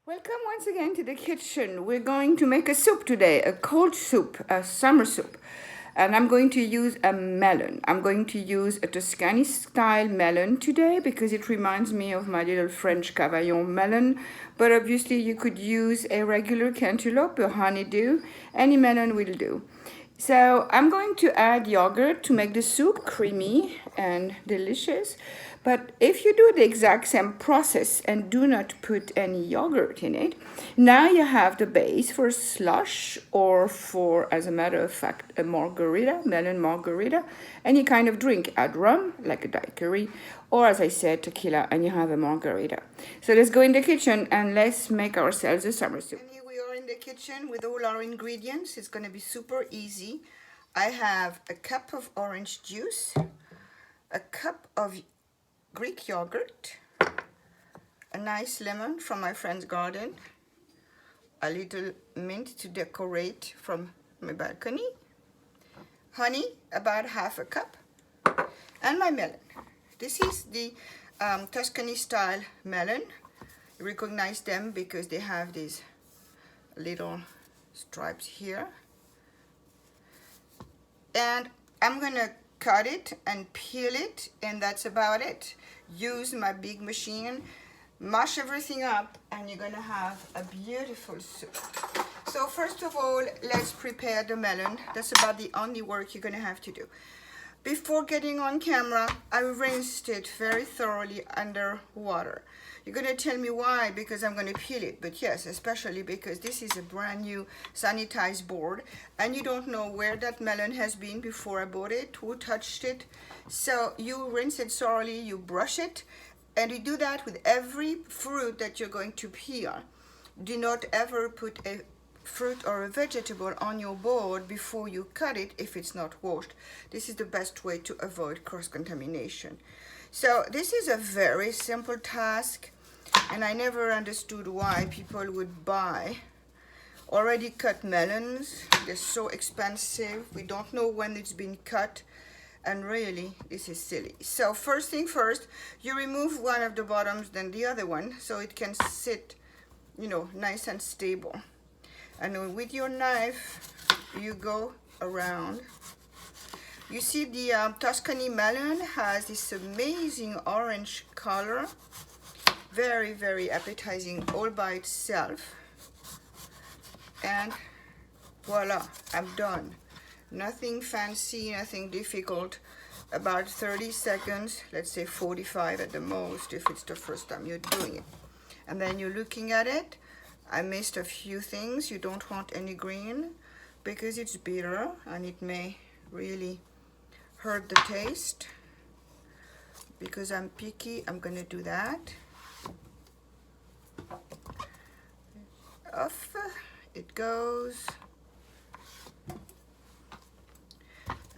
Welcome once again to the kitchen. We're going to make a soup today, a cold soup, a summer soup. And I'm going to use a melon. I'm going to use a Tuscany style melon today because it reminds me of my little French Cavaillon melon. But obviously you could use a regular cantaloupe, a honeydew, any melon will do. So I'm going to add yogurt to make the soup creamy and delicious. But if you do the exact same process and do not put any yogurt in it, now you have the base for slush or for, as a matter of fact, a margarita, melon margarita, any kind of drink. Add rum, like a daiquiri, or as I said, tequila, and you have a margarita. So let's go in the kitchen and let's make ourselves a summer soup. And here we are in the kitchen with all our ingredients. It's going to be super easy. I have a cup of orange juice, a cup of Greek yogurt, a nice lemon from my friend's garden, a little mint to decorate from my balcony, honey, about half a cup, and my melon. This is the Tuscany style melon. You recognize them because they have these little stripes here. And I'm gonna cut it and peel it, and that's about it. Use my big machine, mash everything up, and you're gonna have a beautiful soup. So first of all, let's prepare the melon. That's about the only work you're gonna have to do. Before getting on camera, I rinsed it very thoroughly under water. You're gonna tell me why, because I'm gonna peel it, but yes, especially because this is a brand new sanitized board and you don't know where that melon has been before I bought it, who touched it. So you rinse it thoroughly, you brush it, and you do that with every fruit that you're going to peel. Do not ever put a fruit or a vegetable on your board before you cut it if it's not washed. This is the best way to avoid cross-contamination. So this is a very simple task, and I never understood why people would buy already cut melons. They're so expensive. We don't know when it's been cut, and really this is silly. So first thing first, you remove one of the bottoms, then the other one, so it can sit, nice and stable. And with your knife, you go around. You see the Tuscany melon has this amazing orange color. Very, very appetizing all by itself. And voila, I'm done. Nothing fancy, nothing difficult. About 30 seconds, let's say 45 at the most if it's the first time you're doing it. And then you're looking at it. I missed a few things. You don't want any green because it's bitter and it may really hurt the taste. Because I'm picky, I'm gonna do that. Off it goes.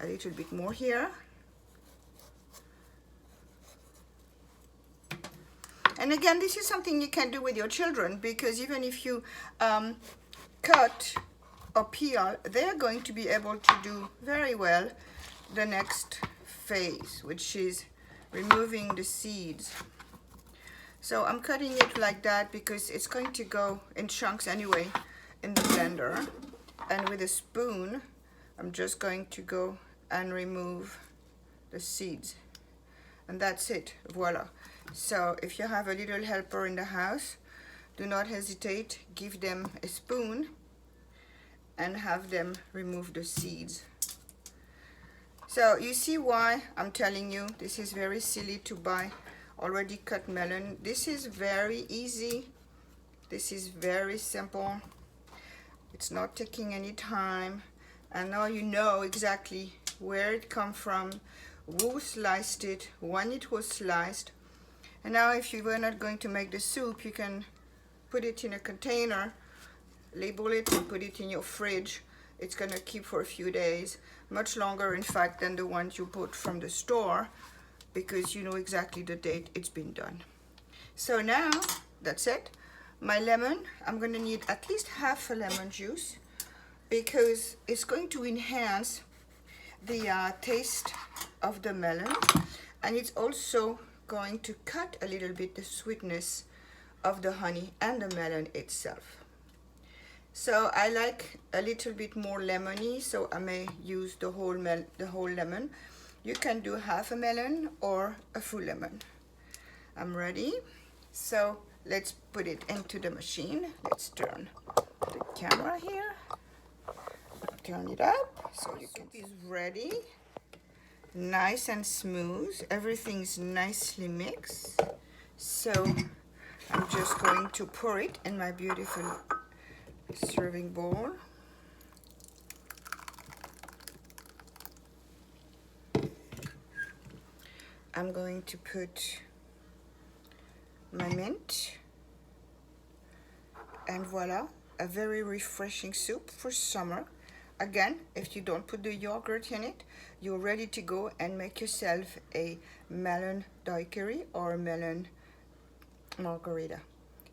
A little bit more here. And again, this is something you can do with your children, because even if you cut or peel, they're going to be able to do very well the next phase, which is removing the seeds. So I'm cutting it like that because it's going to go in chunks anyway in the blender. And with a spoon, I'm just going to go and remove the seeds. And that's it, voila. So if you have a little helper in the house, do not hesitate, give them a spoon and have them remove the seeds. So you see why I'm telling you this is very silly to buy already cut melon. This is very easy. This is very simple. It's not taking any time. And now you know exactly where it comes from, who sliced it, when it was sliced. And now if you were not going to make the soup, you can put it in a container, label it, and put it in your fridge. It's gonna keep for a few days, much longer in fact than the ones you bought from the store, because you know exactly the date it's been done. So now, that's it. My lemon, I'm gonna need at least half a lemon juice because it's going to enhance the taste of the melon, and it's also going to cut a little bit the sweetness of the honey and the melon itself. So I like a little bit more lemony, so I may use the whole lemon. You can do half a melon or a full lemon. I'm ready. So let's put it into the machine. Let's turn the camera here. Turn it up so you can. Soup is ready. Nice and smooth. Everything's nicely mixed. So I'm just going to pour it in my beautiful serving bowl. I'm going to put my mint, and voila, a very refreshing soup for summer. Again, if you don't put the yogurt in it, you're ready to go and make yourself a melon daiquiri or a melon margarita.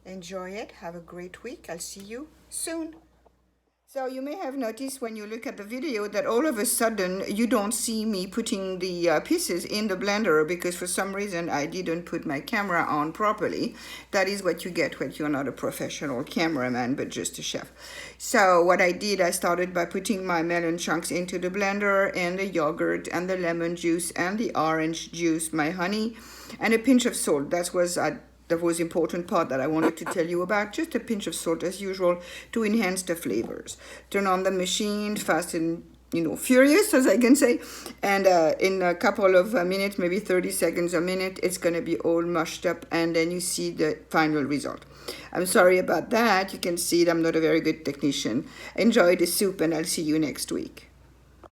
Enjoy it. Have a great week. I'll see you soon. So you may have noticed when you look at the video that all of a sudden you don't see me putting the pieces in the blender, because for some reason I didn't put my camera on properly. That is what you get when you're not a professional cameraman but just a chef. So what I did, I started by putting my melon chunks into the blender, and the yogurt and the lemon juice and the orange juice, my honey, and a pinch of salt. That was important part that I wanted to tell you about. Just a pinch of salt as usual to enhance the flavors. Turn on the machine fast and furious, as I can say, and in a couple of minutes, maybe 30 seconds a minute, it's going to be all mushed up, and then you see the final result. I'm sorry about that. You can see that I'm not a very good technician. Enjoy the soup, and I'll see you next week.